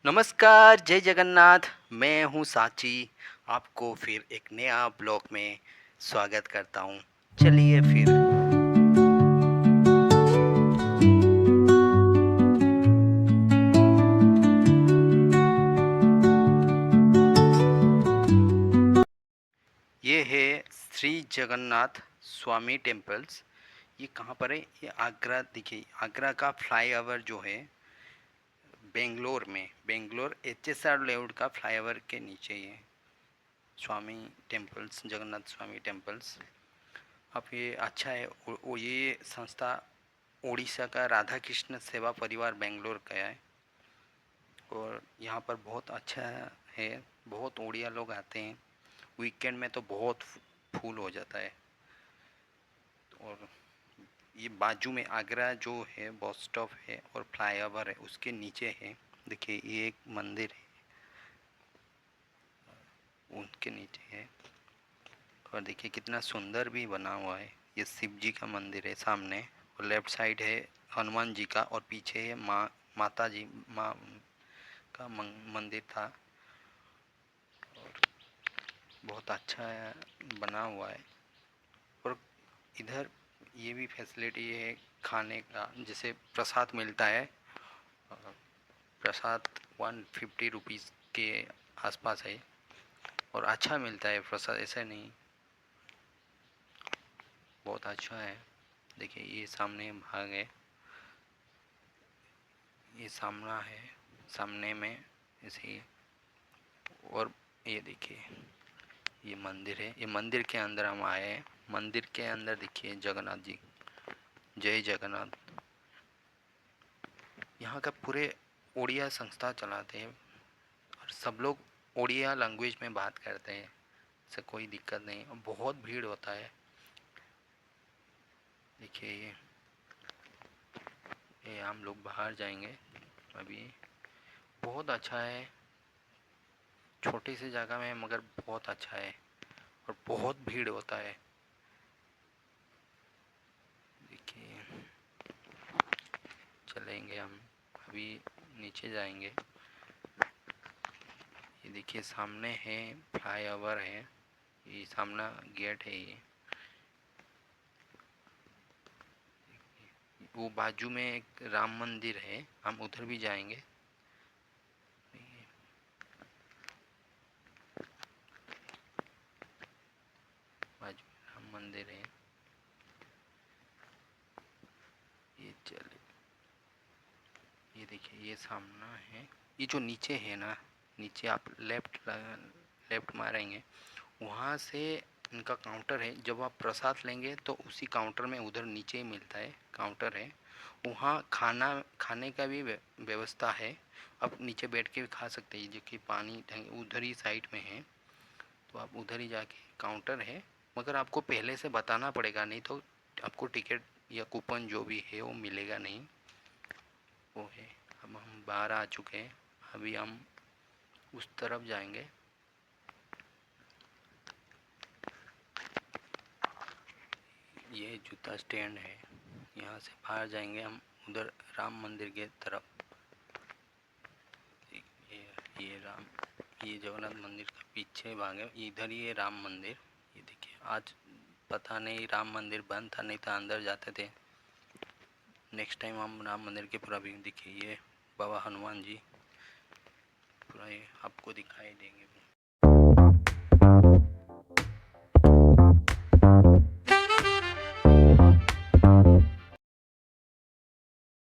नमस्कार, जय जगन्नाथ। मैं हूँ साची, आपको फिर एक नया ब्लॉग में स्वागत करता हूँ। चलिए फिर। ये है श्री जगन्नाथ स्वामी टेम्पल्स। ये कहाँ पर है? ये आगरा। देखिए, आगरा का फ्लाईओवर जो है बेंगलोर में, बेंगलोर एचएसआर लेआउट का फ्लाईओवर के नीचे ही है स्वामी टेम्पल्स, जगन्नाथ स्वामी टेम्पल्स। अब ये अच्छा है। ये संस्था उड़ीसा का राधा कृष्ण सेवा परिवार बेंगलोर का है। और यहाँ पर बहुत अच्छा है। बहुत उड़िया लोग आते हैं। वीकेंड में तो बहुत फूल हो जाता है। और ये बाजू में आगरा जो है बस स्टॉप है और फ्लाईओवर है, उसके नीचे है। देखिए, ये एक मंदिर है, उनके नीचे है। और देखिए कितना सुंदर भी बना हुआ है। ये शिव जी का मंदिर है सामने, और लेफ्ट साइड है हनुमान जी का, और पीछे है माता जी, माँ का मंदिर था। और बहुत अच्छा बना हुआ है। और इधर ये भी फैसिलिटी है खाने का, जैसे प्रसाद मिलता है। प्रसाद 150 रुपीज़ के आसपास है, और अच्छा मिलता है प्रसाद, ऐसा नहीं, बहुत अच्छा है। देखिए, ये सामने भाग है, ये सामना है, सामने में ऐसे ही। और ये देखिए, ये मंदिर है। ये मंदिर के अंदर हम आए हैं। मंदिर के अंदर देखिए जगन्नाथ जी, जय जगन्नाथ। यहाँ का पूरे उड़िया संस्था चलाते हैं, और सब लोग उड़िया लैंग्वेज में बात करते हैं। इससे कोई दिक्कत नहीं। बहुत भीड़ होता है। देखिए, ये हम लोग बाहर जाएंगे अभी। बहुत अच्छा है, छोटी सी जगह में, मगर बहुत अच्छा है। और बहुत भीड़ होता है। देखिए, चलेंगे हम अभी, नीचे जाएंगे। ये देखिए सामने है, फ्लाईओवर है, ये सामना गेट है। ये वो बाजू में एक राम मंदिर है, हम उधर भी जाएंगे। बाजू में राम मंदिर है। ये चले, ये देखिए, ये सामना है। ये जो नीचे है ना, नीचे आप लेफ्ट मारेंगे, वहाँ से इनका काउंटर है। जब आप प्रसाद लेंगे तो उसी काउंटर में, उधर नीचे ही मिलता है, काउंटर है। वहाँ खाने का भी व्यवस्था है। आप नीचे बैठ के भी खा सकते हैं, जो कि पानी उधर ही साइड में है। तो आप उधर ही जाके, काउंटर है। मगर आपको पहले से बताना पड़ेगा, नहीं तो आपको टिकट या कूपन जो भी है वो मिलेगा नहीं। वो है। अब हम बाहर आ चुके हैं। अभी हम उस तरफ जाएंगे। ये जूता स्टैंड है, यहाँ से बाहर जाएंगे हम उधर राम मंदिर के तरफ। ये राम, ये जगन्नाथ मंदिर का पीछे भाग है, इधर ही है राम मंदिर। ये देखिए, आज पता नहीं राम मंदिर बंद था, नहीं तो अंदर जाते थे। नेक्स्ट टाइम हम राम मंदिर के पूरा भी देखिए, ये बाबा हनुमान जी पूरा ये आपको दिखाई देंगे।